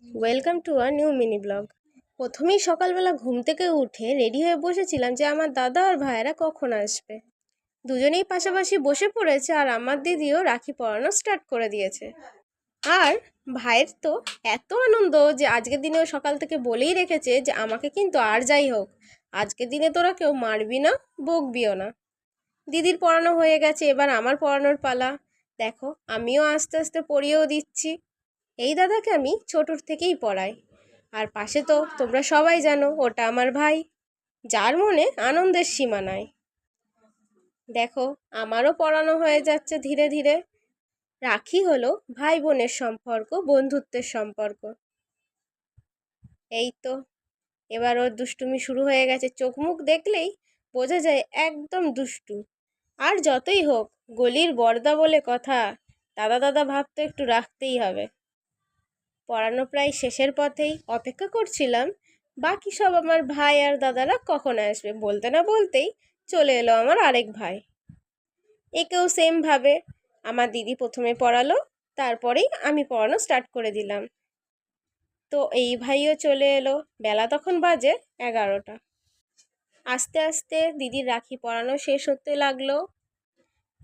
Welcome to a new mini blog. প্রথমেই সকালবেলা ঘুম থেকে উঠে রেডি হয়ে বসেছিলাম যে আমার দাদা আর ভাইয়েরা কখন আসবে। দুজনেই পাশাপাশি বসে পড়েছে আর আমার দিদিও রাখি পরানো স্টার্ট করে দিয়েছে। আর ভাইয়ের তো এত আনন্দ যে আজকের দিনেও সকাল থেকে বলেই রেখেছে যে আমাকে কিন্তু আর যাই হোক আজকের দিনে তোরা কেউ মারবি না, বকবিও না। দিদির পড়ানো হয়ে গেছে, এবার আমার পড়ানোর পালা। দেখো আমিও আস্তে আস্তে পড়িয়েও দিচ্ছি। এই দাদাকে আমি ছোটোর থেকেই পড়াই। আর পাশে তো তোমরা সবাই জানো ওটা আমার ভাই, যার মনে আনন্দের সীমা নাই। দেখো আমারও পড়ানো হয়ে যাচ্ছে ধীরে ধীরে। রাখি হলো ভাই বোনের সম্পর্ক, বন্ধুত্বের সম্পর্ক। এই তো এবার ওর দুষ্টুমি শুরু হয়ে গেছে, চোখ মুখ দেখলেই বোঝা যায় একদম দুষ্টু। আর যতই হোক গলির বড়দা বলে কথা, দাদা দাদা ভাব তো একটু রাখতেই হবে। পড়ানো প্রায় শেষের পথেই, অপেক্ষা করছিলাম বাকি সব আমার ভাই আর দাদারা কখন আসবে। বলতে না বলতেই চলে এলো আমার আরেক ভাই। একেও সেম ভাবে আমার দিদি প্রথমে পড়ালো, তারপরেই আমি পড়ানো স্টার্ট করে দিলাম। তো এই ভাইও চলে এলো। বেলা তখন বাজে 11টা। আস্তে আস্তে দিদির রাখি পরানো শেষ হতে লাগলো।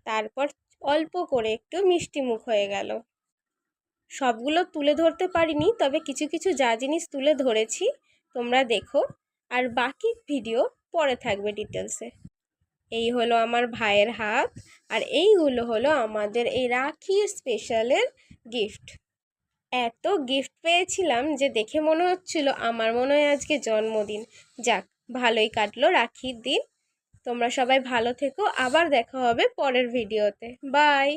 তারপর অল্প করে একটু মিষ্টি মুখ হয়ে গেল। সবগুলো তুলে ধরতে পারিনি, তবে কিছু কিছু যা জিনিস তুলে ধরেছি তোমরা দেখো, আর বাকি ভিডিও পরে থাকবে ডিটেলসে। এই হলো আমার ভাইয়ের হাত, আর এইগুলো হলো আমাদের এই রাখির স্পেশালের গিফট। এত গিফট পেয়েছিলাম যে দেখে মনে হচ্ছিল আমার মনে হয় আজকে জন্মদিন। যাক, ভালোই কাটলো রাখির দিন। তোমরা সবাই ভালো থেকো, আবার দেখা হবে পরের ভিডিওতে। বাই।